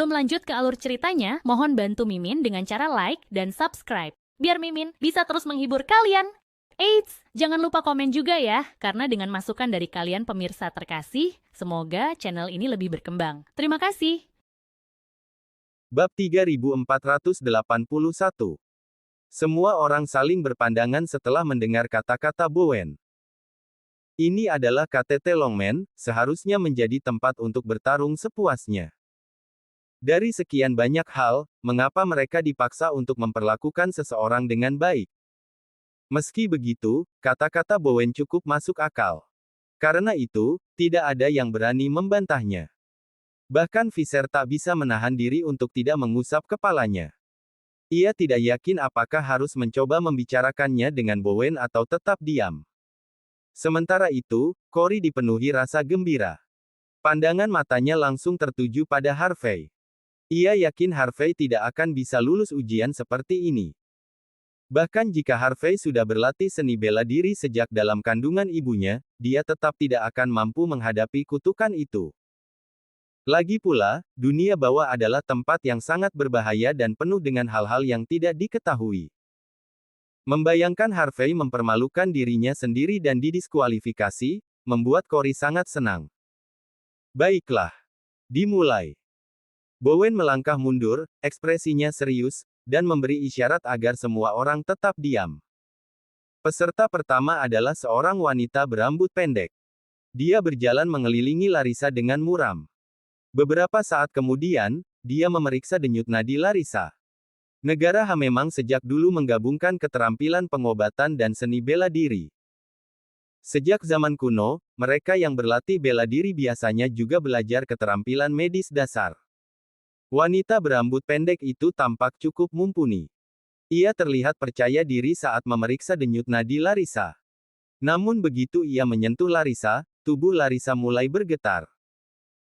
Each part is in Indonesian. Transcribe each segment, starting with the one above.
Sebelum lanjut ke alur ceritanya, mohon bantu Mimin dengan cara like dan subscribe, biar Mimin bisa terus menghibur kalian. Eits, jangan lupa komen juga ya, karena dengan masukan dari kalian pemirsa terkasih, semoga channel ini lebih berkembang. Terima kasih. Bab 3481. Semua orang saling berpandangan setelah mendengar kata-kata Bowen. Ini adalah KTT Longmen, seharusnya menjadi tempat untuk bertarung sepuasnya. Dari sekian banyak hal, mengapa mereka dipaksa untuk memperlakukan seseorang dengan baik? Meski begitu, kata-kata Bowen cukup masuk akal. Karena itu, tidak ada yang berani membantahnya. Bahkan Visser tak bisa menahan diri untuk tidak mengusap kepalanya. Ia tidak yakin apakah harus mencoba membicarakannya dengan Bowen atau tetap diam. Sementara itu, Cory dipenuhi rasa gembira. Pandangan matanya langsung tertuju pada Harvey. Ia yakin Harvey tidak akan bisa lulus ujian seperti ini. Bahkan jika Harvey sudah berlatih seni bela diri sejak dalam kandungan ibunya, dia tetap tidak akan mampu menghadapi kutukan itu. Lagi pula, dunia bawah adalah tempat yang sangat berbahaya dan penuh dengan hal-hal yang tidak diketahui. Membayangkan Harvey mempermalukan dirinya sendiri dan didiskualifikasi, membuat Cory sangat senang. Baiklah. Dimulai. Bowen melangkah mundur, ekspresinya serius, dan memberi isyarat agar semua orang tetap diam. Peserta pertama adalah seorang wanita berambut pendek. Dia berjalan mengelilingi Larissa dengan muram. Beberapa saat kemudian, dia memeriksa denyut nadi Larissa. Negara Ha memang sejak dulu menggabungkan keterampilan pengobatan dan seni bela diri. Sejak zaman kuno, mereka yang berlatih bela diri biasanya juga belajar keterampilan medis dasar. Wanita berambut pendek itu tampak cukup mumpuni. Ia terlihat percaya diri saat memeriksa denyut nadi Larissa. Namun begitu ia menyentuh Larissa, tubuh Larissa mulai bergetar.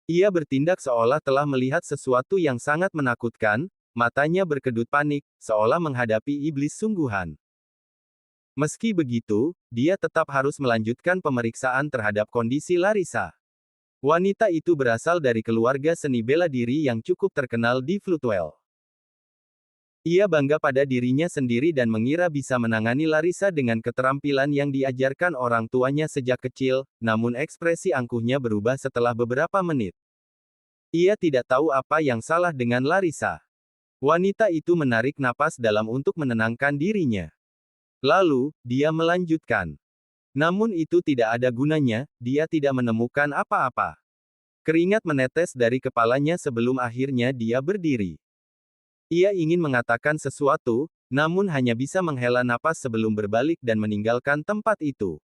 Ia bertindak seolah telah melihat sesuatu yang sangat menakutkan, matanya berkedut panik, seolah menghadapi iblis sungguhan. Meski begitu, dia tetap harus melanjutkan pemeriksaan terhadap kondisi Larissa. Wanita itu berasal dari keluarga seni bela diri yang cukup terkenal di Floodwell. Ia bangga pada dirinya sendiri dan mengira bisa menangani Larissa dengan keterampilan yang diajarkan orang tuanya sejak kecil, namun ekspresi angkuhnya berubah setelah beberapa menit. Ia tidak tahu apa yang salah dengan Larissa. Wanita itu menarik napas dalam untuk menenangkan dirinya. Lalu, dia melanjutkan. Namun itu tidak ada gunanya, dia tidak menemukan apa-apa. Keringat menetes dari kepalanya sebelum akhirnya dia berdiri. Ia ingin mengatakan sesuatu, namun hanya bisa menghela napas sebelum berbalik dan meninggalkan tempat itu.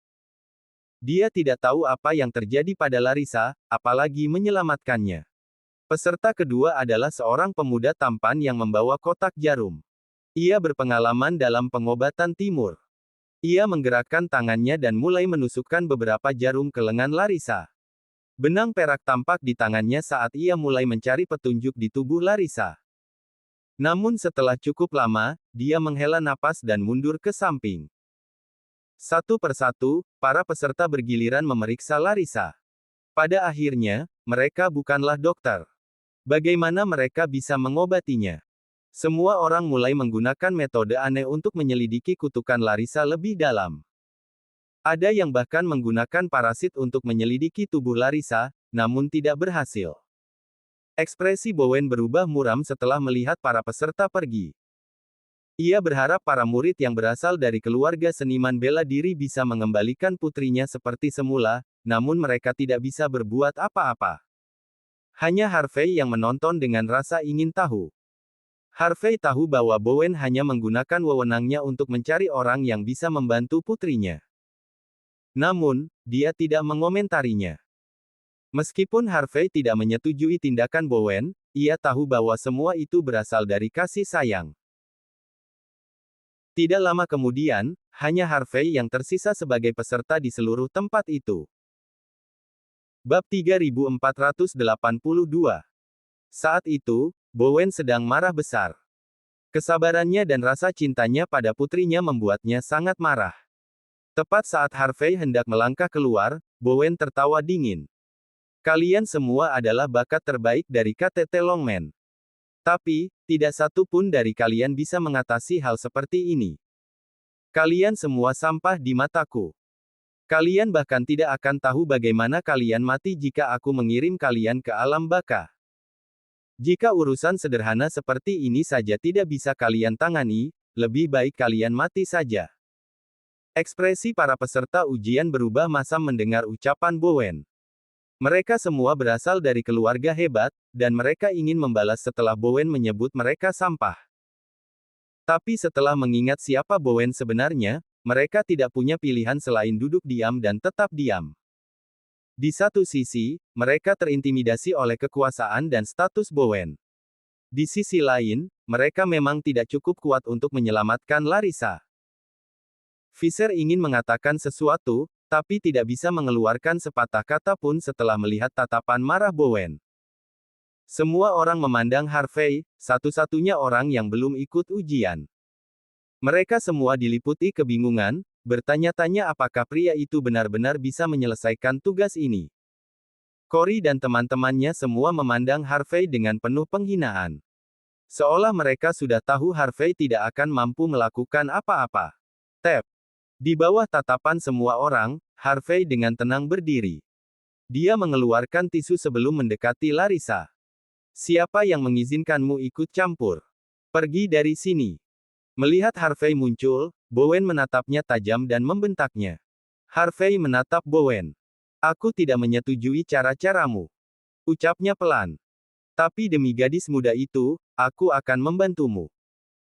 Dia tidak tahu apa yang terjadi pada Larissa, apalagi menyelamatkannya. Peserta kedua adalah seorang pemuda tampan yang membawa kotak jarum. Ia berpengalaman dalam pengobatan timur. Ia menggerakkan tangannya dan mulai menusukkan beberapa jarum ke lengan Larissa. Benang perak tampak di tangannya saat ia mulai mencari petunjuk di tubuh Larissa. Namun setelah cukup lama, dia menghela napas dan mundur ke samping. Satu persatu, para peserta bergiliran memeriksa Larissa. Pada akhirnya, mereka bukanlah dokter. Bagaimana mereka bisa mengobatinya? Semua orang mulai menggunakan metode aneh untuk menyelidiki kutukan Larissa lebih dalam. Ada yang bahkan menggunakan parasit untuk menyelidiki tubuh Larissa, namun tidak berhasil. Ekspresi Bowen berubah muram setelah melihat para peserta pergi. Ia berharap para murid yang berasal dari keluarga seniman bela diri bisa mengembalikan putrinya seperti semula, namun mereka tidak bisa berbuat apa-apa. Hanya Harvey yang menonton dengan rasa ingin tahu. Harvey tahu bahwa Bowen hanya menggunakan wewenangnya untuk mencari orang yang bisa membantu putrinya. Namun, dia tidak mengomentarinya. Meskipun Harvey tidak menyetujui tindakan Bowen, ia tahu bahwa semua itu berasal dari kasih sayang. Tidak lama kemudian, hanya Harvey yang tersisa sebagai peserta di seluruh tempat itu. Bab 3482. Saat itu, Bowen sedang marah besar. Kesabarannya dan rasa cintanya pada putrinya membuatnya sangat marah. Tepat saat Harvey hendak melangkah keluar, Bowen tertawa dingin. Kalian semua adalah bakat terbaik dari KTT Longmen. Tapi, tidak satu pun dari kalian bisa mengatasi hal seperti ini. Kalian semua sampah di mataku. Kalian bahkan tidak akan tahu bagaimana kalian mati jika aku mengirim kalian ke alam baka. Jika urusan sederhana seperti ini saja tidak bisa kalian tangani, lebih baik kalian mati saja. Ekspresi para peserta ujian berubah masam mendengar ucapan Bowen. Mereka semua berasal dari keluarga hebat, dan mereka ingin membalas setelah Bowen menyebut mereka sampah. Tapi setelah mengingat siapa Bowen sebenarnya, mereka tidak punya pilihan selain duduk diam dan tetap diam. Di satu sisi, mereka terintimidasi oleh kekuasaan dan status Bowen. Di sisi lain, mereka memang tidak cukup kuat untuk menyelamatkan Larissa. Fisher ingin mengatakan sesuatu, tapi tidak bisa mengeluarkan sepatah kata pun setelah melihat tatapan marah Bowen. Semua orang memandang Harvey, satu-satunya orang yang belum ikut ujian. Mereka semua diliputi kebingungan, bertanya-tanya apakah pria itu benar-benar bisa menyelesaikan tugas ini. Cory dan teman-temannya semua memandang Harvey dengan penuh penghinaan. Seolah mereka sudah tahu Harvey tidak akan mampu melakukan apa-apa. Tap. Di bawah tatapan semua orang, Harvey dengan tenang berdiri. Dia mengeluarkan tisu sebelum mendekati Larissa. Siapa yang mengizinkanmu ikut campur? Pergi dari sini. Melihat Harvey muncul, Bowen menatapnya tajam dan membentaknya. Harvey menatap Bowen. Aku tidak menyetujui cara-caramu. Ucapnya pelan. Tapi demi gadis muda itu, aku akan membantumu.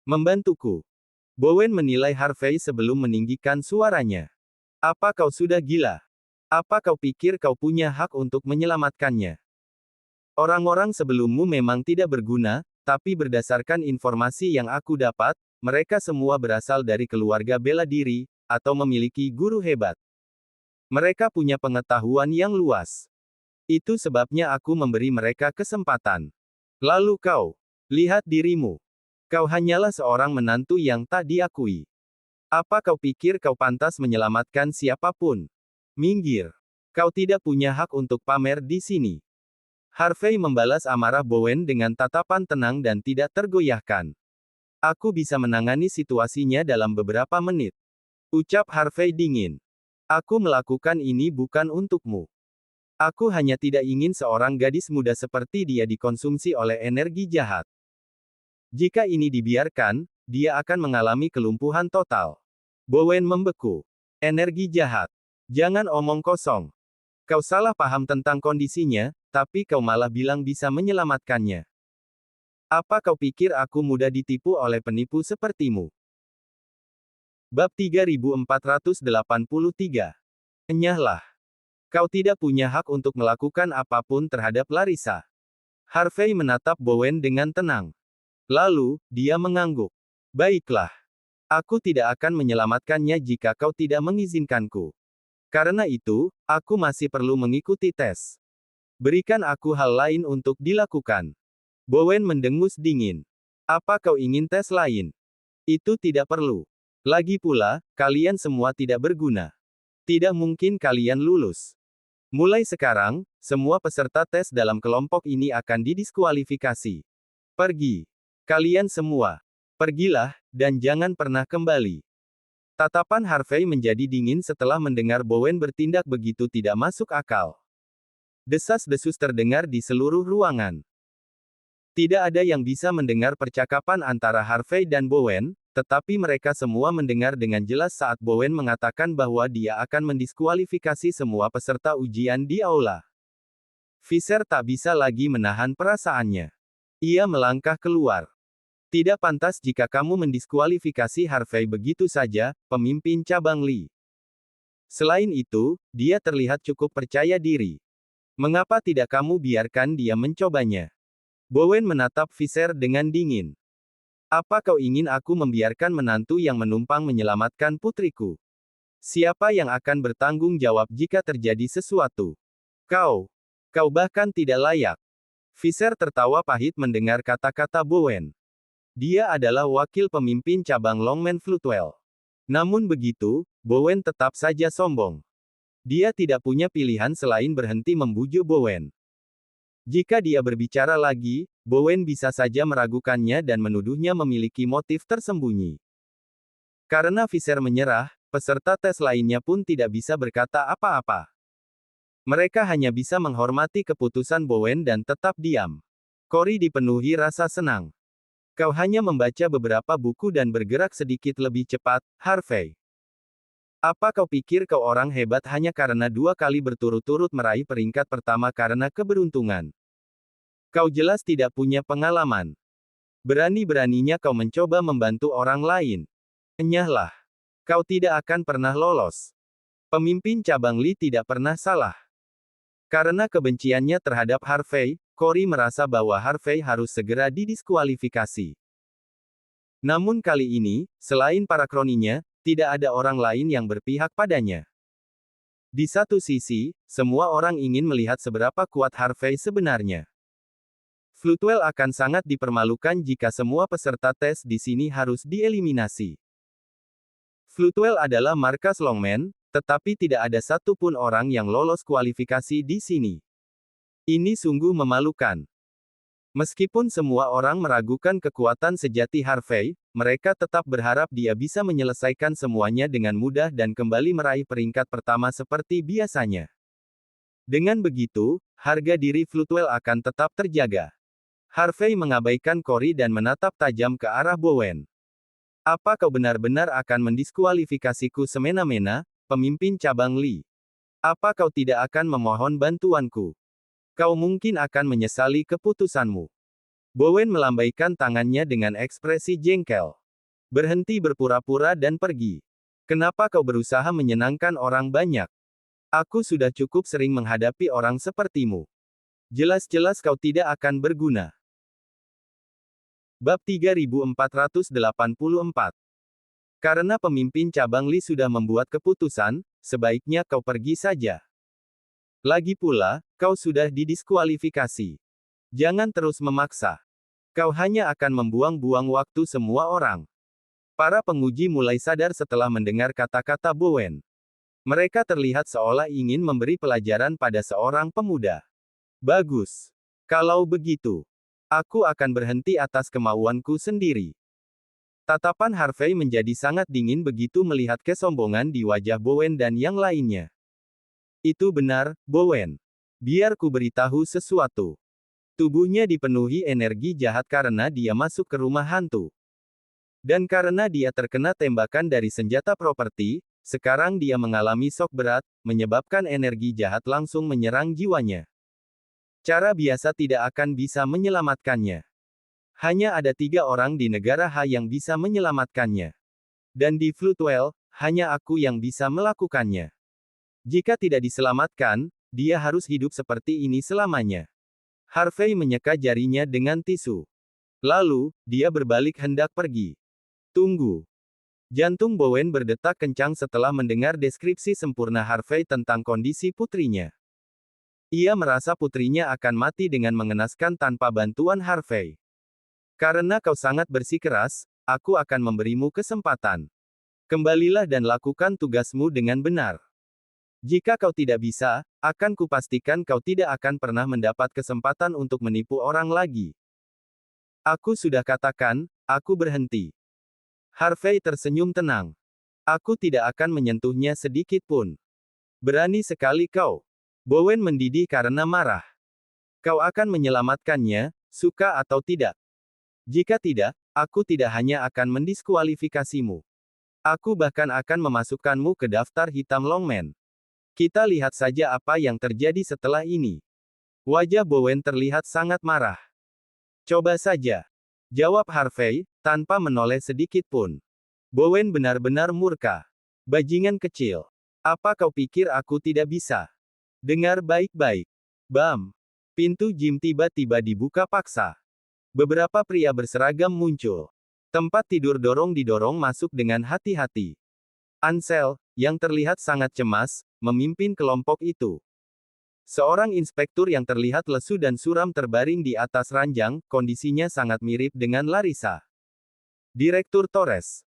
Membantuku. Bowen menilai Harvey sebelum meninggikan suaranya. Apa kau sudah gila? Apa kau pikir kau punya hak untuk menyelamatkannya? Orang-orang sebelummu memang tidak berguna, tapi berdasarkan informasi yang aku dapat, mereka semua berasal dari keluarga bela diri, atau memiliki guru hebat. Mereka punya pengetahuan yang luas. Itu sebabnya aku memberi mereka kesempatan. Lalu kau, lihat dirimu. Kau hanyalah seorang menantu yang tak diakui. Apa kau pikir kau pantas menyelamatkan siapapun? Minggir. Kau tidak punya hak untuk pamer di sini. Harvey membalas amarah Bowen dengan tatapan tenang dan tidak tergoyahkan. Aku bisa menangani situasinya dalam beberapa menit. Ucap Harvey dingin. Aku melakukan ini bukan untukmu. Aku hanya tidak ingin seorang gadis muda seperti dia dikonsumsi oleh energi jahat. Jika ini dibiarkan, dia akan mengalami kelumpuhan total. Bowen membeku. Energi jahat. Jangan omong kosong. Kau salah paham tentang kondisinya, tapi kau malah bilang bisa menyelamatkannya. Apa kau pikir aku mudah ditipu oleh penipu sepertimu? Bab 3483. Enyahlah. Kau tidak punya hak untuk melakukan apapun terhadap Larissa. Harvey menatap Bowen dengan tenang. Lalu, dia mengangguk. Baiklah. Aku tidak akan menyelamatkannya jika kau tidak mengizinkanku. Karena itu, aku masih perlu mengikuti tes. Berikan aku hal lain untuk dilakukan. Bowen mendengus dingin. Apa kau ingin tes lain? Itu tidak perlu. Lagi pula, kalian semua tidak berguna. Tidak mungkin kalian lulus. Mulai sekarang, semua peserta tes dalam kelompok ini akan didiskualifikasi. Pergi. Kalian semua. Pergilah, dan jangan pernah kembali. Tatapan Harvey menjadi dingin setelah mendengar Bowen bertindak begitu tidak masuk akal. Desas-desus terdengar di seluruh ruangan. Tidak ada yang bisa mendengar percakapan antara Harvey dan Bowen, tetapi mereka semua mendengar dengan jelas saat Bowen mengatakan bahwa dia akan mendiskualifikasi semua peserta ujian di aula. Fisher tak bisa lagi menahan perasaannya. Ia melangkah keluar. Tidak pantas jika kamu mendiskualifikasi Harvey begitu saja, pemimpin cabang Lee. Selain itu, dia terlihat cukup percaya diri. Mengapa tidak kamu biarkan dia mencobanya? Bowen menatap Fisher dengan dingin. Apa kau ingin aku membiarkan menantu yang menumpang menyelamatkan putriku? Siapa yang akan bertanggung jawab jika terjadi sesuatu? Kau. Kau bahkan tidak layak. Fisher tertawa pahit mendengar kata-kata Bowen. Dia adalah wakil pemimpin cabang Longman Floodwell. Namun begitu, Bowen tetap saja sombong. Dia tidak punya pilihan selain berhenti membujuk Bowen. Jika dia berbicara lagi, Bowen bisa saja meragukannya dan menuduhnya memiliki motif tersembunyi. Karena Visser menyerah, peserta tes lainnya pun tidak bisa berkata apa-apa. Mereka hanya bisa menghormati keputusan Bowen dan tetap diam. Cory dipenuhi rasa senang. Kau hanya membaca beberapa buku dan bergerak sedikit lebih cepat, Harvey. Apa kau pikir kau orang hebat hanya karena 2 kali berturut-turut meraih peringkat pertama karena keberuntungan? Kau jelas tidak punya pengalaman. Berani-beraninya kau mencoba membantu orang lain. Enyahlah. Kau tidak akan pernah lolos. Pemimpin cabang Lee tidak pernah salah. Karena kebenciannya terhadap Harvey, Cory merasa bahwa Harvey harus segera didiskualifikasi. Namun kali ini, selain para kroninya, tidak ada orang lain yang berpihak padanya. Di satu sisi, semua orang ingin melihat seberapa kuat Harvey sebenarnya. Floodwell akan sangat dipermalukan jika semua peserta tes di sini harus dieliminasi. Floodwell adalah markas Longman, tetapi tidak ada satupun orang yang lolos kualifikasi di sini. Ini sungguh memalukan. Meskipun semua orang meragukan kekuatan sejati Harvey, mereka tetap berharap dia bisa menyelesaikan semuanya dengan mudah dan kembali meraih peringkat pertama seperti biasanya. Dengan begitu, harga diri Floodwell akan tetap terjaga. Harvey mengabaikan Cory dan menatap tajam ke arah Bowen. Apa kau benar-benar akan mendiskualifikasiku semena-mena, pemimpin cabang Lee? Apa kau tidak akan memohon bantuanku? Kau mungkin akan menyesali keputusanmu. Bowen melambaikan tangannya dengan ekspresi jengkel. Berhenti berpura-pura dan pergi. Kenapa kau berusaha menyenangkan orang banyak? Aku sudah cukup sering menghadapi orang sepertimu. Jelas-jelas kau tidak akan berguna. Bab 3484. Karena pemimpin cabang Lee sudah membuat keputusan, sebaiknya kau pergi saja. Lagi pula, kau sudah didiskualifikasi. Jangan terus memaksa. Kau hanya akan membuang-buang waktu semua orang. Para penguji mulai sadar setelah mendengar kata-kata Bowen. Mereka terlihat seolah ingin memberi pelajaran pada seorang pemuda. Bagus. Kalau begitu, aku akan berhenti atas kemauanku sendiri. Tatapan Harvey menjadi sangat dingin begitu melihat kesombongan di wajah Bowen dan yang lainnya. Itu benar, Bowen. Biar ku beritahu sesuatu. Tubuhnya dipenuhi energi jahat karena dia masuk ke rumah hantu. Dan karena dia terkena tembakan dari senjata properti, sekarang dia mengalami shock berat, menyebabkan energi jahat langsung menyerang jiwanya. Cara biasa tidak akan bisa menyelamatkannya. Hanya ada 3 orang di negara H yang bisa menyelamatkannya. Dan di Floodwell, hanya aku yang bisa melakukannya. Jika tidak diselamatkan, dia harus hidup seperti ini selamanya. Harvey menyeka jarinya dengan tisu. Lalu, dia berbalik hendak pergi. Tunggu. Jantung Bowen berdetak kencang setelah mendengar deskripsi sempurna Harvey tentang kondisi putrinya. Ia merasa putrinya akan mati dengan mengenaskan tanpa bantuan Harvey. Karena kau sangat bersikeras, aku akan memberimu kesempatan. Kembalilah dan lakukan tugasmu dengan benar. Jika kau tidak bisa, akan kupastikan kau tidak akan pernah mendapat kesempatan untuk menipu orang lagi. Aku sudah katakan, aku berhenti. Harvey tersenyum tenang. Aku tidak akan menyentuhnya sedikit pun. Berani sekali kau. Bowen mendidih karena marah. Kau akan menyelamatkannya, suka atau tidak. Jika tidak, aku tidak hanya akan mendiskualifikasimu. Aku bahkan akan memasukkanmu ke daftar hitam Longman. Kita lihat saja apa yang terjadi setelah ini. Wajah Bowen terlihat sangat marah. Coba saja. Jawab Harvey, tanpa menoleh sedikit pun. Bowen benar-benar murka. Bajingan kecil. Apa kau pikir aku tidak bisa? Dengar baik-baik. Bam. Pintu gym tiba-tiba dibuka paksa. Beberapa pria berseragam muncul. Tempat tidur didorong masuk dengan hati-hati. Ansel, yang terlihat sangat cemas, memimpin kelompok itu. Seorang inspektur yang terlihat lesu dan suram terbaring di atas ranjang, kondisinya sangat mirip dengan Larissa. Direktur Torres.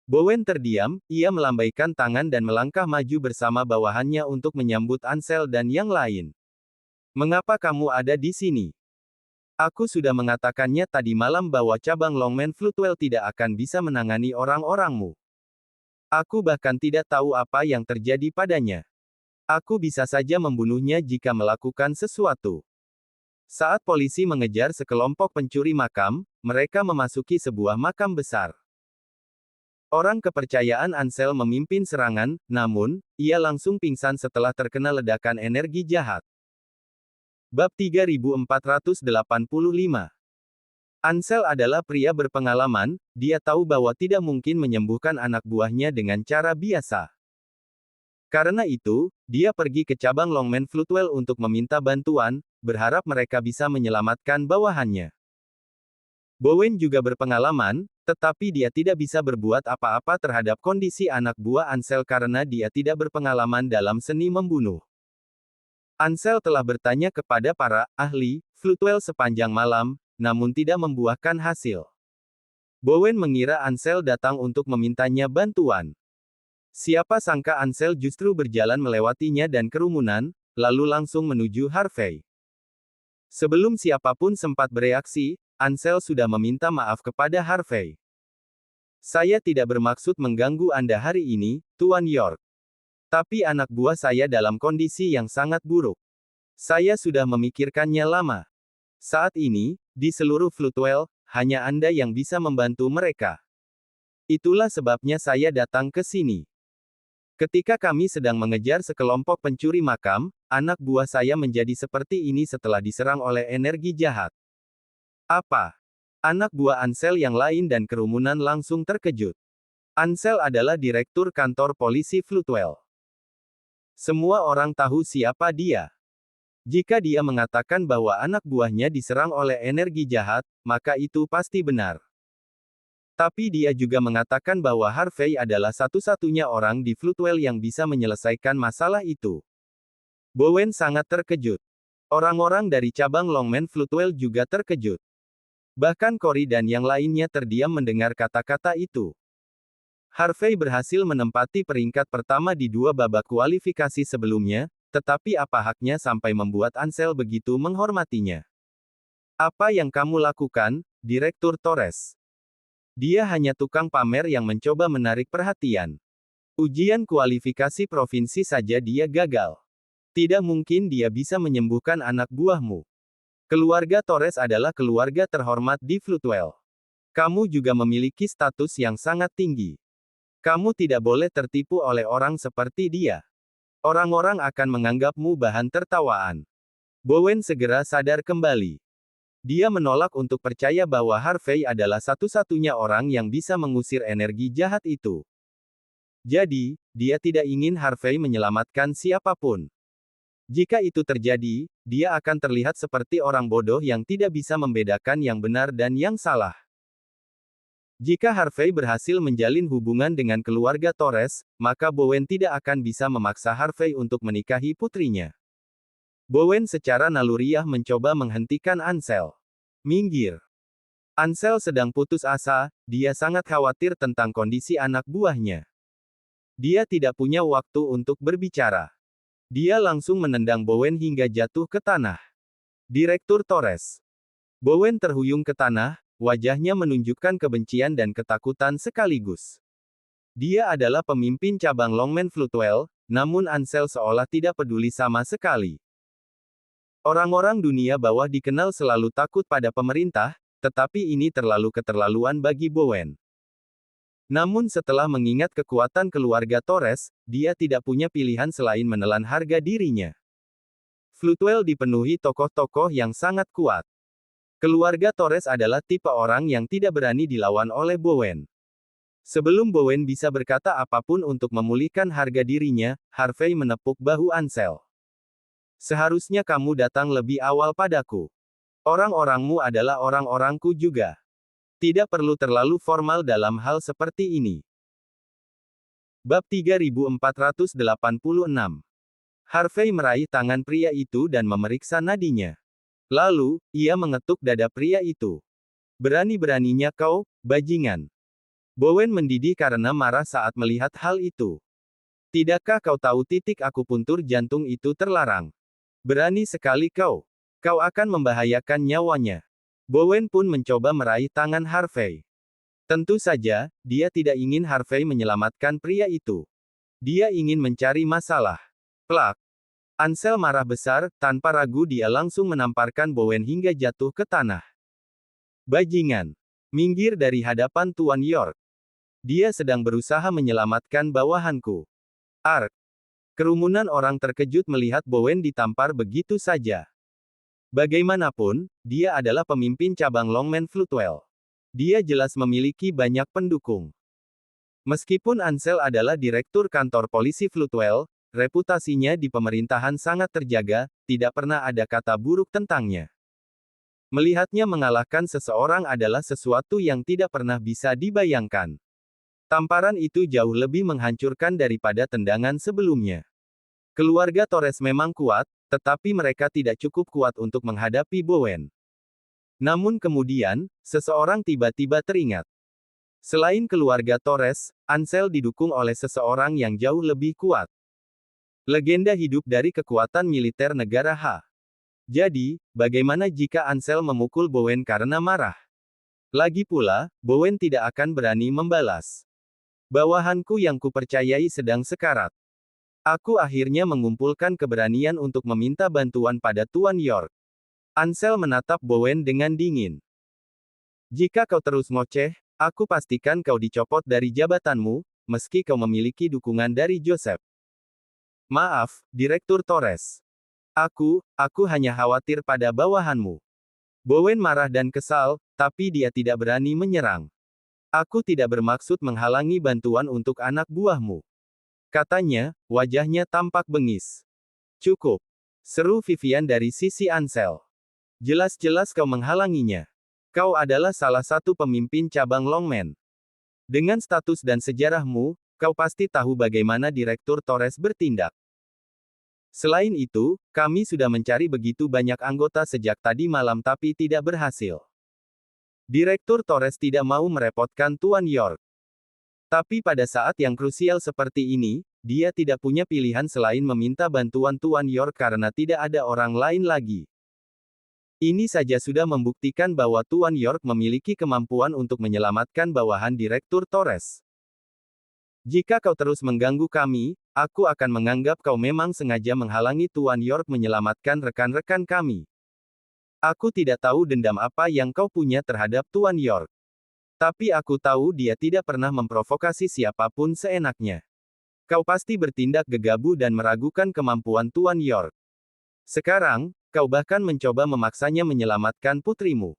Bowen terdiam, ia melambaikan tangan dan melangkah maju bersama bawahannya untuk menyambut Ansel dan yang lain. Mengapa kamu ada di sini? Aku sudah mengatakannya tadi malam bahwa cabang Longman Floodwell tidak akan bisa menangani orang-orangmu. Aku bahkan tidak tahu apa yang terjadi padanya. Aku bisa saja membunuhnya jika melakukan sesuatu. Saat polisi mengejar sekelompok pencuri makam, mereka memasuki sebuah makam besar. Orang kepercayaan Ansel memimpin serangan, namun, ia langsung pingsan setelah terkena ledakan energi jahat. Bab 3485. Ansel adalah pria berpengalaman, dia tahu bahwa tidak mungkin menyembuhkan anak buahnya dengan cara biasa. Karena itu, dia pergi ke cabang Longman Floodwell untuk meminta bantuan, berharap mereka bisa menyelamatkan bawahannya. Bowen juga berpengalaman, tetapi dia tidak bisa berbuat apa-apa terhadap kondisi anak buah Ansel karena dia tidak berpengalaman dalam seni membunuh. Ansel telah bertanya kepada para ahli Floodwell sepanjang malam, namun tidak membuahkan hasil. Bowen mengira Ansel datang untuk memintanya bantuan. Siapa sangka Ansel justru berjalan melewatinya dan kerumunan, lalu langsung menuju Harvey. Sebelum siapapun sempat bereaksi, Ansel sudah meminta maaf kepada Harvey. Saya tidak bermaksud mengganggu Anda hari ini, Tuan York. Tapi anak buah saya dalam kondisi yang sangat buruk. Saya sudah memikirkannya lama. Saat ini, di seluruh Floodwell, hanya Anda yang bisa membantu mereka. Itulah sebabnya saya datang ke sini. Ketika kami sedang mengejar sekelompok pencuri makam, anak buah saya menjadi seperti ini setelah diserang oleh energi jahat. Apa? Anak buah Ansel yang lain dan kerumunan langsung terkejut. Ansel adalah direktur kantor polisi Floodwell. Semua orang tahu siapa dia. Jika dia mengatakan bahwa anak buahnya diserang oleh energi jahat, maka itu pasti benar. Tapi dia juga mengatakan bahwa Harvey adalah satu-satunya orang di Floodwell yang bisa menyelesaikan masalah itu. Bowen sangat terkejut. Orang-orang dari cabang Longman Floodwell juga terkejut. Bahkan Cory dan yang lainnya terdiam mendengar kata-kata itu. Harvey berhasil menempati peringkat pertama di 2 babak kualifikasi sebelumnya, tetapi apa haknya sampai membuat Ansel begitu menghormatinya? Apa yang kamu lakukan, Direktur Torres? Dia hanya tukang pamer yang mencoba menarik perhatian. Ujian kualifikasi provinsi saja dia gagal. Tidak mungkin dia bisa menyembuhkan anak buahmu. Keluarga Torres adalah keluarga terhormat di Floodwell. Kamu juga memiliki status yang sangat tinggi. Kamu tidak boleh tertipu oleh orang seperti dia. Orang-orang akan menganggapmu bahan tertawaan. Bowen segera sadar kembali. Dia menolak untuk percaya bahwa Harvey adalah satu-satunya orang yang bisa mengusir energi jahat itu. Jadi, dia tidak ingin Harvey menyelamatkan siapapun. Jika itu terjadi, dia akan terlihat seperti orang bodoh yang tidak bisa membedakan yang benar dan yang salah. Jika Harvey berhasil menjalin hubungan dengan keluarga Torres, maka Bowen tidak akan bisa memaksa Harvey untuk menikahi putrinya. Bowen secara naluriah mencoba menghentikan Ansel. Minggir. Ansel sedang putus asa, dia sangat khawatir tentang kondisi anak buahnya. Dia tidak punya waktu untuk berbicara. Dia langsung menendang Bowen hingga jatuh ke tanah. Direktur Torres. Bowen terhuyung ke tanah, wajahnya menunjukkan kebencian dan ketakutan sekaligus. Dia adalah pemimpin cabang Longman Floodwell, namun Ansel seolah tidak peduli sama sekali. Orang-orang dunia bawah dikenal selalu takut pada pemerintah, tetapi ini terlalu keterlaluan bagi Bowen. Namun setelah mengingat kekuatan keluarga Torres, dia tidak punya pilihan selain menelan harga dirinya. Floodwell dipenuhi tokoh-tokoh yang sangat kuat. Keluarga Torres adalah tipe orang yang tidak berani dilawan oleh Bowen. Sebelum Bowen bisa berkata apapun untuk memulihkan harga dirinya, Harvey menepuk bahu Ansel. Seharusnya kamu datang lebih awal padaku. Orang-orangmu adalah orang-orangku juga. Tidak perlu terlalu formal dalam hal seperti ini. Bab 3486. Harvey meraih tangan pria itu dan memeriksa nadinya. Lalu, ia mengetuk dada pria itu. Berani-beraninya kau, bajingan. Bowen mendidih karena marah saat melihat hal itu. Tidakkah kau tahu titik akupuntur jantung itu terlarang? Berani sekali kau. Kau akan membahayakan nyawanya. Bowen pun mencoba meraih tangan Harvey. Tentu saja, dia tidak ingin Harvey menyelamatkan pria itu. Dia ingin mencari masalah. Plak. Ansel marah besar, tanpa ragu dia langsung menamparkan Bowen hingga jatuh ke tanah. Bajingan. Minggir dari hadapan Tuan York. Dia sedang berusaha menyelamatkan bawahanku. Ark. Kerumunan orang terkejut melihat Bowen ditampar begitu saja. Bagaimanapun, dia adalah pemimpin cabang Longman Floodwell. Dia jelas memiliki banyak pendukung. Meskipun Ansel adalah direktur kantor polisi Floodwell, reputasinya di pemerintahan sangat terjaga, tidak pernah ada kata buruk tentangnya. Melihatnya mengalahkan seseorang adalah sesuatu yang tidak pernah bisa dibayangkan. Tamparan itu jauh lebih menghancurkan daripada tendangan sebelumnya. Keluarga Torres memang kuat, tetapi mereka tidak cukup kuat untuk menghadapi Bowen. Namun kemudian, seseorang tiba-tiba teringat. Selain keluarga Torres, Ansel didukung oleh seseorang yang jauh lebih kuat. Legenda hidup dari kekuatan militer negara H. Jadi, bagaimana jika Ansel memukul Bowen karena marah? Lagi pula, Bowen tidak akan berani membalas. Bawahanku yang kupercayai sedang sekarat. Aku akhirnya mengumpulkan keberanian untuk meminta bantuan pada Tuan York. Ansel menatap Bowen dengan dingin. Jika kau terus ngoceh, aku pastikan kau dicopot dari jabatanmu, meski kau memiliki dukungan dari Joseph. Maaf, Direktur Torres. Aku hanya khawatir pada bawahanmu. Bowen marah dan kesal, tapi dia tidak berani menyerang. Aku tidak bermaksud menghalangi bantuan untuk anak buahmu. Katanya, wajahnya tampak bengis. Cukup. Seru Vivian dari sisi Ansel. Jelas-jelas kau menghalanginya. Kau adalah salah satu pemimpin cabang Longman. Dengan status dan sejarahmu, kau pasti tahu bagaimana Direktur Torres bertindak. Selain itu, kami sudah mencari begitu banyak anggota sejak tadi malam tapi tidak berhasil. Direktur Torres tidak mau merepotkan Tuan York. Tapi pada saat yang krusial seperti ini, dia tidak punya pilihan selain meminta bantuan Tuan York karena tidak ada orang lain lagi. Ini saja sudah membuktikan bahwa Tuan York memiliki kemampuan untuk menyelamatkan bawahan Direktur Torres. Jika kau terus mengganggu kami, aku akan menganggap kau memang sengaja menghalangi Tuan York menyelamatkan rekan-rekan kami. Aku tidak tahu dendam apa yang kau punya terhadap Tuan York. Tapi aku tahu dia tidak pernah memprovokasi siapapun seenaknya. Kau pasti bertindak gegabah dan meragukan kemampuan Tuan York. Sekarang, kau bahkan mencoba memaksanya menyelamatkan putrimu.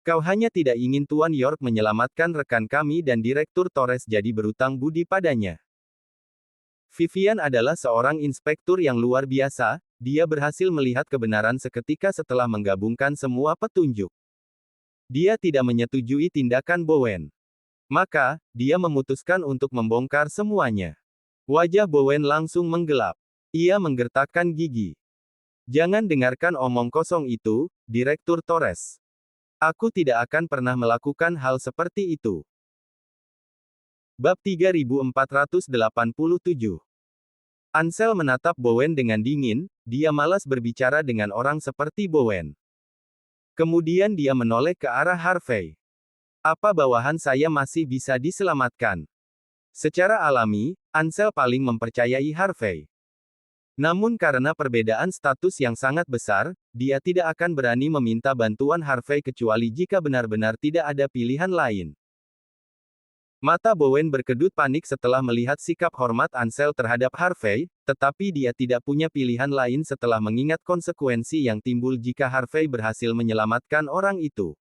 Kau hanya tidak ingin Tuan York menyelamatkan rekan kami dan Direktur Torres jadi berutang budi padanya. Vivian adalah seorang inspektur yang luar biasa, dia berhasil melihat kebenaran seketika setelah menggabungkan semua petunjuk. Dia tidak menyetujui tindakan Bowen. Maka, dia memutuskan untuk membongkar semuanya. Wajah Bowen langsung menggelap. Ia menggertakkan gigi. Jangan dengarkan omong kosong itu, Direktur Torres. Aku tidak akan pernah melakukan hal seperti itu. Bab 3487. Ansel menatap Bowen dengan dingin, dia malas berbicara dengan orang seperti Bowen. Kemudian dia menoleh ke arah Harvey. Apa bawahan saya masih bisa diselamatkan? Secara alami, Ansel paling mempercayai Harvey. Namun karena perbedaan status yang sangat besar, dia tidak akan berani meminta bantuan Harvey kecuali jika benar-benar tidak ada pilihan lain. Mata Bowen berkedut panik setelah melihat sikap hormat Ansel terhadap Harvey, tetapi dia tidak punya pilihan lain setelah mengingat konsekuensi yang timbul jika Harvey berhasil menyelamatkan orang itu.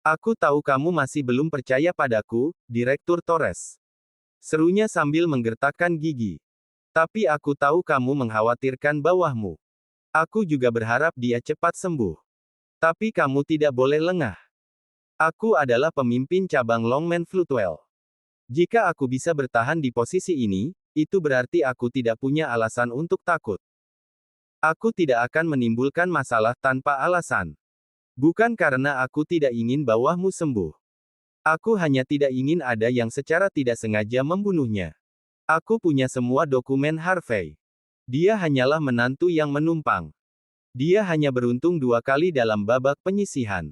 Aku tahu kamu masih belum percaya padaku, Direktur Torres. Serunya sambil menggertakkan gigi. Tapi aku tahu kamu mengkhawatirkan bawahmu. Aku juga berharap dia cepat sembuh. Tapi kamu tidak boleh lengah. Aku adalah pemimpin cabang Longman Floodwell. Jika aku bisa bertahan di posisi ini, itu berarti aku tidak punya alasan untuk takut. Aku tidak akan menimbulkan masalah tanpa alasan. Bukan karena aku tidak ingin bawahmu sembuh. Aku hanya tidak ingin ada yang secara tidak sengaja membunuhnya. Aku punya semua dokumen Harvey. Dia hanyalah menantu yang menumpang. Dia hanya beruntung 2 kali dalam babak penyisihan.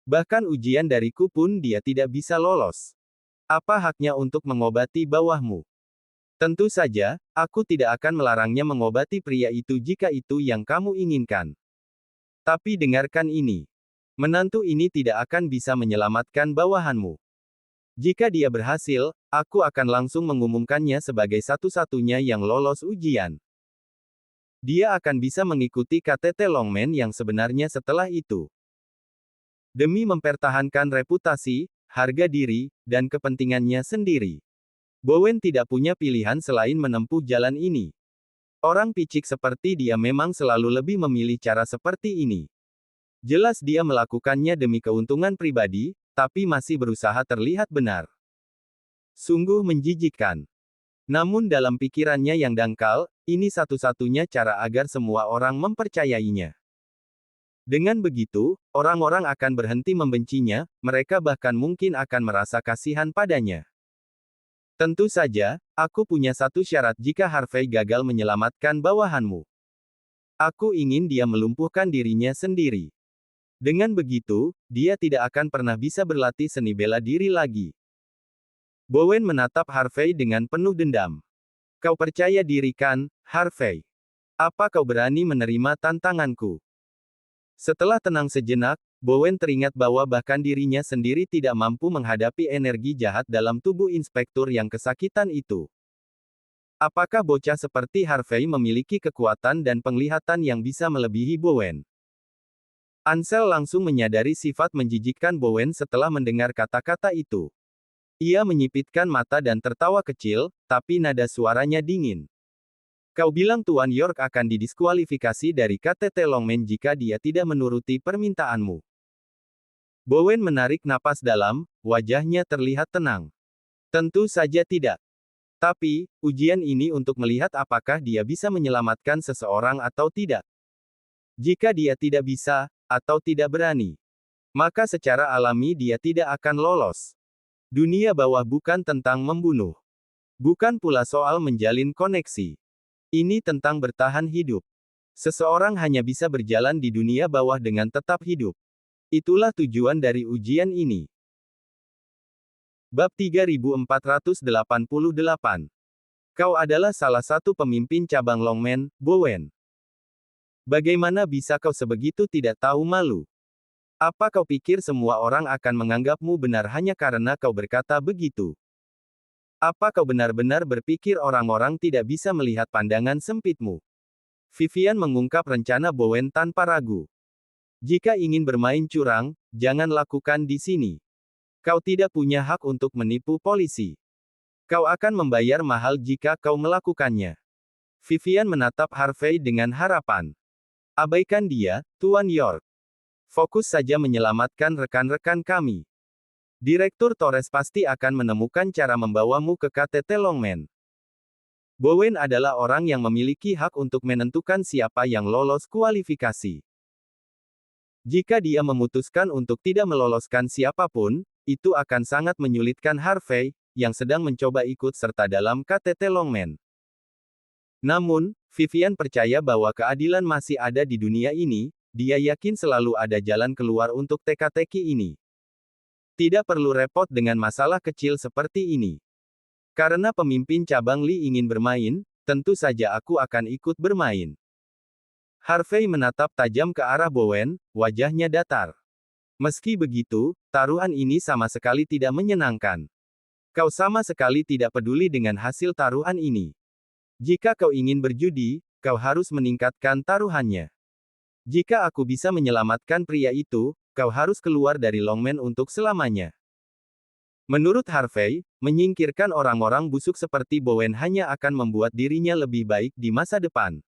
Bahkan ujian dariku pun dia tidak bisa lolos. Apa haknya untuk mengobati bawahmu? Tentu saja, aku tidak akan melarangnya mengobati pria itu jika itu yang kamu inginkan. Tapi dengarkan ini. Menantu ini tidak akan bisa menyelamatkan bawahanmu. Jika dia berhasil, aku akan langsung mengumumkannya sebagai satu-satunya yang lolos ujian. Dia akan bisa mengikuti KTT Longman yang sebenarnya setelah itu. Demi mempertahankan reputasi, harga diri, dan kepentingannya sendiri. Bowen tidak punya pilihan selain menempuh jalan ini. Orang picik seperti dia memang selalu lebih memilih cara seperti ini. Jelas dia melakukannya demi keuntungan pribadi, tapi masih berusaha terlihat benar. Sungguh menjijikkan. Namun dalam pikirannya yang dangkal, ini satu-satunya cara agar semua orang mempercayainya. Dengan begitu, orang-orang akan berhenti membencinya, mereka bahkan mungkin akan merasa kasihan padanya. Tentu saja, aku punya satu syarat jika Harvey gagal menyelamatkan bawahanmu. Aku ingin dia melumpuhkan dirinya sendiri. Dengan begitu, dia tidak akan pernah bisa berlatih seni bela diri lagi. Bowen menatap Harvey dengan penuh dendam. Kau percaya diri kan, Harvey? Apa kau berani menerima tantanganku? Setelah tenang sejenak, Bowen teringat bahwa bahkan dirinya sendiri tidak mampu menghadapi energi jahat dalam tubuh inspektur yang kesakitan itu. Apakah bocah seperti Harvey memiliki kekuatan dan penglihatan yang bisa melebihi Bowen? Ansel langsung menyadari sifat menjijikkan Bowen setelah mendengar kata-kata itu. Ia menyipitkan mata dan tertawa kecil, tapi nada suaranya dingin. Kau bilang Tuan York akan didiskualifikasi dari KTT Longman jika dia tidak menuruti permintaanmu. Bowen menarik napas dalam, wajahnya terlihat tenang. Tentu saja tidak. Tapi, ujian ini untuk melihat apakah dia bisa menyelamatkan seseorang atau tidak. Jika dia tidak bisa, atau tidak berani, maka secara alami dia tidak akan lolos. Dunia bawah bukan tentang membunuh. Bukan pula soal menjalin koneksi. Ini tentang bertahan hidup. Seseorang hanya bisa berjalan di dunia bawah dengan tetap hidup. Itulah tujuan dari ujian ini. Bab 3488. Kau adalah salah satu pemimpin cabang Longman, Bowen. Bagaimana bisa kau sebegitu tidak tahu malu? Apa kau pikir semua orang akan menganggapmu benar hanya karena kau berkata begitu? Apa kau benar-benar berpikir orang-orang tidak bisa melihat pandangan sempitmu? Vivian mengungkap rencana Bowen tanpa ragu. Jika ingin bermain curang, jangan lakukan di sini. Kau tidak punya hak untuk menipu polisi. Kau akan membayar mahal jika kau melakukannya. Vivian menatap Harvey dengan harapan. Abaikan dia, Tuan York. Fokus saja menyelamatkan rekan-rekan kami. Direktur Torres pasti akan menemukan cara membawamu ke KTT Longman. Bowen adalah orang yang memiliki hak untuk menentukan siapa yang lolos kualifikasi. Jika dia memutuskan untuk tidak meloloskan siapapun, itu akan sangat menyulitkan Harvey, yang sedang mencoba ikut serta dalam KTT Longman. Namun, Vivian percaya bahwa keadilan masih ada di dunia ini. Dia yakin selalu ada jalan keluar untuk teka-teki ini. Tidak perlu repot dengan masalah kecil seperti ini. Karena pemimpin cabang Li ingin bermain, tentu saja aku akan ikut bermain. Harvey menatap tajam ke arah Bowen, wajahnya datar. Meski begitu, taruhan ini sama sekali tidak menyenangkan. Kau sama sekali tidak peduli dengan hasil taruhan ini. Jika kau ingin berjudi, kau harus meningkatkan taruhannya. Jika aku bisa menyelamatkan pria itu, kau harus keluar dari Longman untuk selamanya. Menurut Harvey, menyingkirkan orang-orang busuk seperti Bowen hanya akan membuat dirinya lebih baik di masa depan.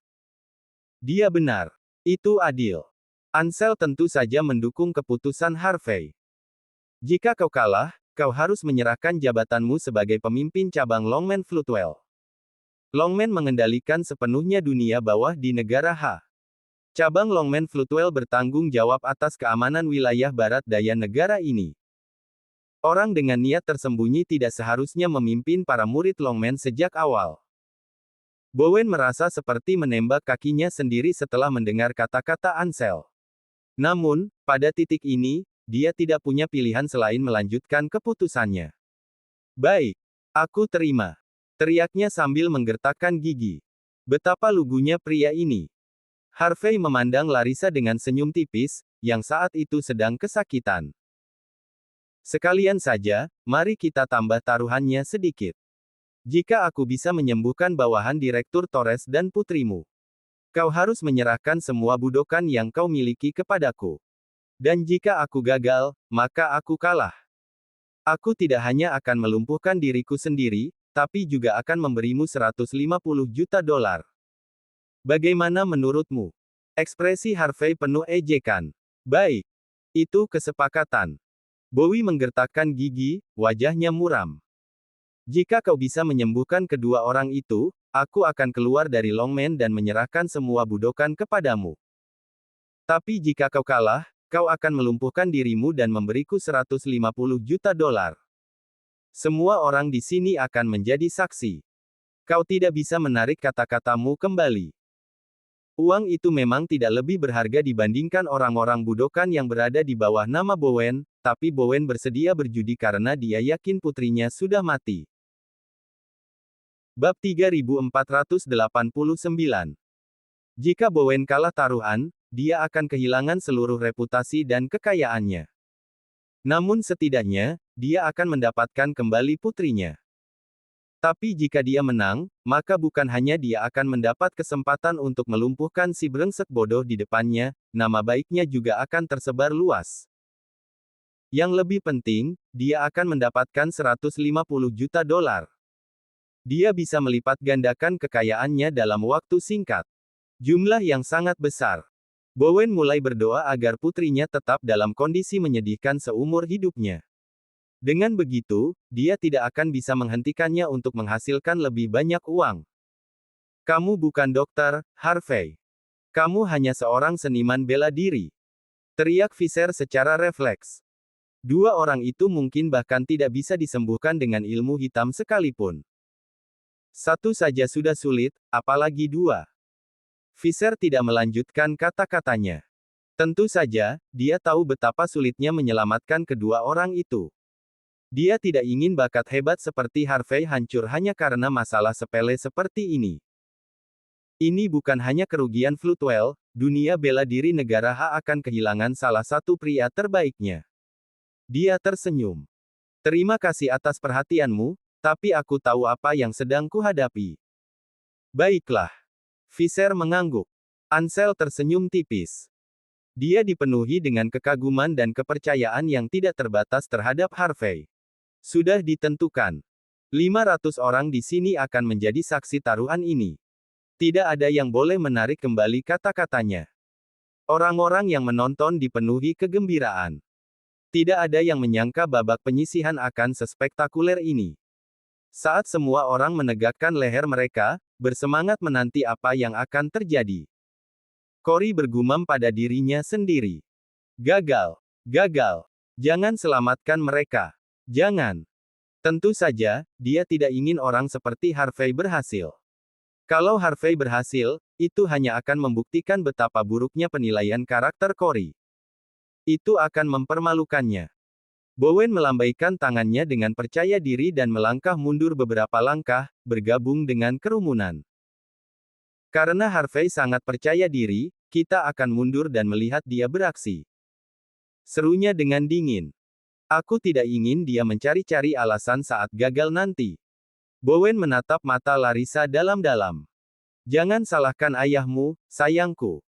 Dia benar. Itu adil. Ansel tentu saja mendukung keputusan Harvey. Jika kau kalah, kau harus menyerahkan jabatanmu sebagai pemimpin cabang Longman Floodwell. Longman mengendalikan sepenuhnya dunia bawah di negara H. Cabang Longman Floodwell bertanggung jawab atas keamanan wilayah barat daya negara ini. Orang dengan niat tersembunyi tidak seharusnya memimpin para murid Longman sejak awal. Bowen merasa seperti menembak kakinya sendiri setelah mendengar kata-kata Ansel. Namun, pada titik ini, dia tidak punya pilihan selain melanjutkan keputusannya. Baik, aku terima. Teriaknya sambil menggertakkan gigi. Betapa lugunya pria ini. Harvey memandang Larissa dengan senyum tipis, yang saat itu sedang kesakitan. Sekalian saja, mari kita tambah taruhannya sedikit. Jika aku bisa menyembuhkan bawahan Direktur Torres dan putrimu, kau harus menyerahkan semua budokan yang kau miliki kepadaku. Dan jika aku gagal, maka aku kalah. Aku tidak hanya akan melumpuhkan diriku sendiri, tapi juga akan memberimu 150 juta dolar. Bagaimana menurutmu? Ekspresi Harvey penuh ejekan. Baik. Itu kesepakatan. Bowie menggertakkan gigi, wajahnya muram. Jika kau bisa menyembuhkan kedua orang itu, aku akan keluar dari Longman dan menyerahkan semua budokan kepadamu. Tapi jika kau kalah, kau akan melumpuhkan dirimu dan memberiku 150 juta dolar. Semua orang di sini akan menjadi saksi. Kau tidak bisa menarik kata-katamu kembali. Uang itu memang tidak lebih berharga dibandingkan orang-orang budokan yang berada di bawah nama Bowen, tapi Bowen bersedia berjudi karena dia yakin putrinya sudah mati. Bab 3489. Jika Bowen kalah taruhan, dia akan kehilangan seluruh reputasi dan kekayaannya. Namun setidaknya, dia akan mendapatkan kembali putrinya. Tapi jika dia menang, maka bukan hanya dia akan mendapat kesempatan untuk melumpuhkan si brengsek bodoh di depannya, nama baiknya juga akan tersebar luas. Yang lebih penting, dia akan mendapatkan 150 juta dolar. Dia bisa melipat gandakan kekayaannya dalam waktu singkat. Jumlah yang sangat besar. Bowen mulai berdoa agar putrinya tetap dalam kondisi menyedihkan seumur hidupnya. Dengan begitu, dia tidak akan bisa menghentikannya untuk menghasilkan lebih banyak uang. Kamu bukan dokter, Harvey. Kamu hanya seorang seniman bela diri. Teriak Fisher secara refleks. Dua orang itu mungkin bahkan tidak bisa disembuhkan dengan ilmu hitam sekalipun. Satu saja sudah sulit, apalagi dua. Fisher tidak melanjutkan kata-katanya. Tentu saja, dia tahu betapa sulitnya menyelamatkan kedua orang itu. Dia tidak ingin bakat hebat seperti Harvey hancur hanya karena masalah sepele seperti ini. Ini bukan hanya kerugian Floodwell, dunia bela diri negara H akan kehilangan salah satu pria terbaiknya. Dia tersenyum. Terima kasih atas perhatianmu, tapi aku tahu apa yang sedang kuhadapi. Baiklah. Fisher mengangguk. Ansel tersenyum tipis. Dia dipenuhi dengan kekaguman dan kepercayaan yang tidak terbatas terhadap Harvey. Sudah ditentukan. 500 orang di sini akan menjadi saksi taruhan ini. Tidak ada yang boleh menarik kembali kata-katanya. Orang-orang yang menonton dipenuhi kegembiraan. Tidak ada yang menyangka babak penyisihan akan sespektakuler ini. Saat semua orang menegakkan leher mereka, bersemangat menanti apa yang akan terjadi. Cory bergumam pada dirinya sendiri. Gagal. Gagal. Jangan selamatkan mereka. Jangan. Tentu saja, dia tidak ingin orang seperti Harvey berhasil. Kalau Harvey berhasil, itu hanya akan membuktikan betapa buruknya penilaian karakter Cory. Itu akan mempermalukannya. Bowen melambaikan tangannya dengan percaya diri dan melangkah mundur beberapa langkah, bergabung dengan kerumunan. Karena Harvey sangat percaya diri, kita akan mundur dan melihat dia beraksi. Serunya dengan dingin. Aku tidak ingin dia mencari-cari alasan saat gagal nanti. Bowen menatap mata Larissa dalam-dalam. Jangan salahkan ayahmu, sayangku.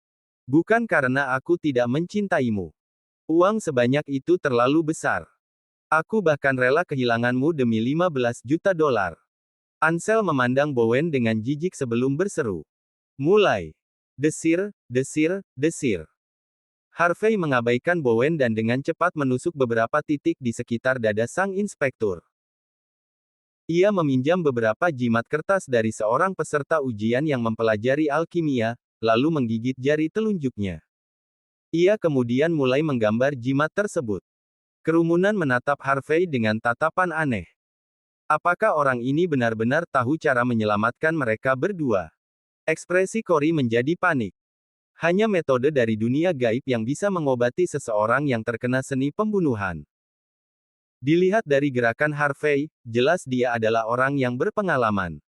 Bukan karena aku tidak mencintaimu. Uang sebanyak itu terlalu besar. Aku bahkan rela kehilanganmu demi 15 juta dolar. Ansel memandang Bowen dengan jijik sebelum berseru. Mulai. Desir, desir, desir. Harvey mengabaikan Bowen dan dengan cepat menusuk beberapa titik di sekitar dada sang inspektur. Ia meminjam beberapa jimat kertas dari seorang peserta ujian yang mempelajari alkimia, lalu menggigit jari telunjuknya. Ia kemudian mulai menggambar jimat tersebut. Kerumunan menatap Harvey dengan tatapan aneh. Apakah orang ini benar-benar tahu cara menyelamatkan mereka berdua? Ekspresi Cory menjadi panik. Hanya metode dari dunia gaib yang bisa mengobati seseorang yang terkena seni pembunuhan. Dilihat dari gerakan Harvey, jelas dia adalah orang yang berpengalaman.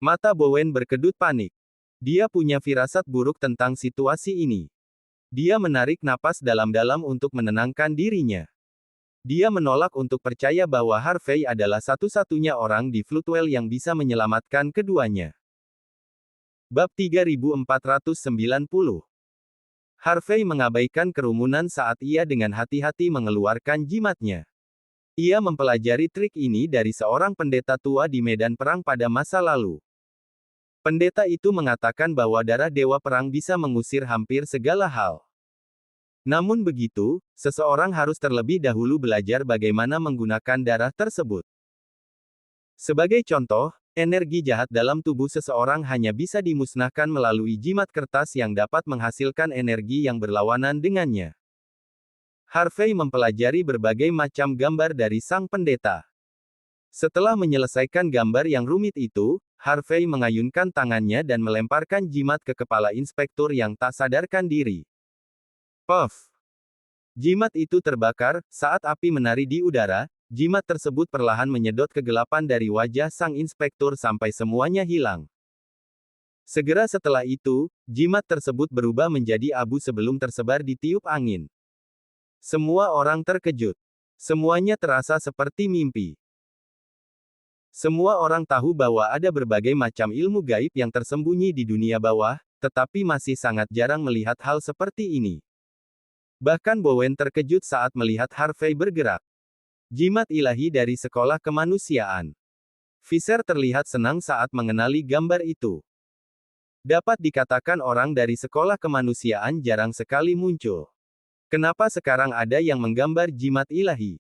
Mata Bowen berkedut panik. Dia punya firasat buruk tentang situasi ini. Dia menarik napas dalam-dalam untuk menenangkan dirinya. Dia menolak untuk percaya bahwa Harvey adalah satu-satunya orang di Floodwell yang bisa menyelamatkan keduanya. Bab 3490. Harvey mengabaikan kerumunan saat ia dengan hati-hati mengeluarkan jimatnya. Ia mempelajari trik ini dari seorang pendeta tua di medan perang pada masa lalu. Pendeta itu mengatakan bahwa darah dewa perang bisa mengusir hampir segala hal. Namun begitu, seseorang harus terlebih dahulu belajar bagaimana menggunakan darah tersebut. Sebagai contoh, energi jahat dalam tubuh seseorang hanya bisa dimusnahkan melalui jimat kertas yang dapat menghasilkan energi yang berlawanan dengannya. Harvey mempelajari berbagai macam gambar dari sang pendeta. Setelah menyelesaikan gambar yang rumit itu, Harvey mengayunkan tangannya dan melemparkan jimat ke kepala inspektur yang tak sadarkan diri. Puff! Jimat itu terbakar, saat api menari di udara, jimat tersebut perlahan menyedot kegelapan dari wajah sang inspektur sampai semuanya hilang. Segera setelah itu, jimat tersebut berubah menjadi abu sebelum tersebar di tiup angin. Semua orang terkejut. Semuanya terasa seperti mimpi. Semua orang tahu bahwa ada berbagai macam ilmu gaib yang tersembunyi di dunia bawah, tetapi masih sangat jarang melihat hal seperti ini. Bahkan Bowen terkejut saat melihat Harvey bergerak. Jimat ilahi dari sekolah kemanusiaan. Fisher terlihat senang saat mengenali gambar itu. Dapat dikatakan orang dari sekolah kemanusiaan jarang sekali muncul. Kenapa sekarang ada yang menggambar jimat ilahi?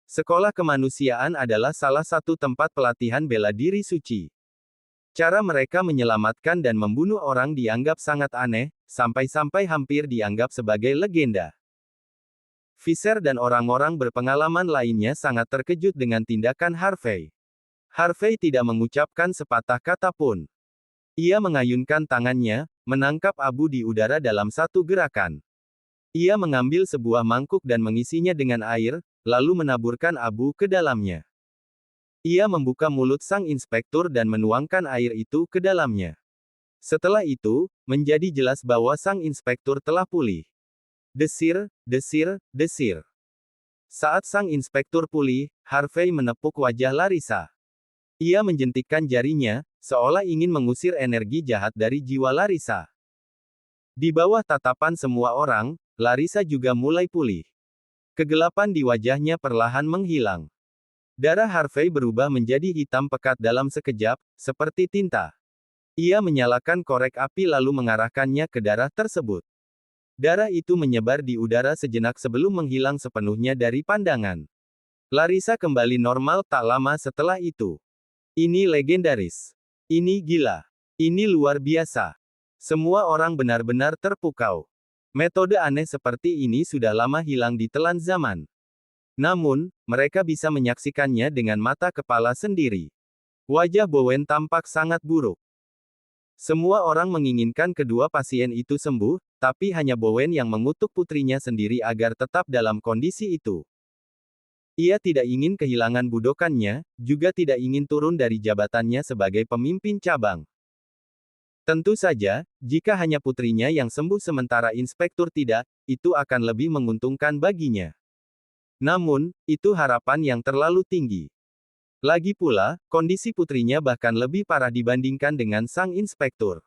Sekolah kemanusiaan adalah salah satu tempat pelatihan bela diri suci. Cara mereka menyelamatkan dan membunuh orang dianggap sangat aneh, sampai-sampai hampir dianggap sebagai legenda. Fisher dan orang-orang berpengalaman lainnya sangat terkejut dengan tindakan Harvey. Harvey tidak mengucapkan sepatah kata pun. Ia mengayunkan tangannya, menangkap abu di udara dalam satu gerakan. Ia mengambil sebuah mangkuk dan mengisinya dengan air, lalu menaburkan abu ke dalamnya. Ia membuka mulut sang inspektur dan menuangkan air itu ke dalamnya. Setelah itu, menjadi jelas bahwa sang inspektur telah pulih. Desir, desir, desir. Saat sang inspektur pulih, Harvey menepuk wajah Larissa. Ia menjentikkan jarinya, seolah ingin mengusir energi jahat dari jiwa Larissa. Di bawah tatapan semua orang, Larissa juga mulai pulih. Kegelapan di wajahnya perlahan menghilang. Darah Harvey berubah menjadi hitam pekat dalam sekejap, seperti tinta. Ia menyalakan korek api lalu mengarahkannya ke darah tersebut. Darah itu menyebar di udara sejenak sebelum menghilang sepenuhnya dari pandangan. Larissa kembali normal tak lama setelah itu. Ini legendaris. Ini gila. Ini luar biasa. Semua orang benar-benar terpukau. Metode aneh seperti ini sudah lama hilang di telan zaman. Namun, mereka bisa menyaksikannya dengan mata kepala sendiri. Wajah Bowen tampak sangat buruk. Semua orang menginginkan kedua pasien itu sembuh, tapi hanya Bowen yang mengutuk putrinya sendiri agar tetap dalam kondisi itu. Ia tidak ingin kehilangan budokannya, juga tidak ingin turun dari jabatannya sebagai pemimpin cabang. Tentu saja, jika hanya putrinya yang sembuh sementara inspektur tidak, itu akan lebih menguntungkan baginya. Namun, itu harapan yang terlalu tinggi. Lagi pula, kondisi putrinya bahkan lebih parah dibandingkan dengan sang inspektur.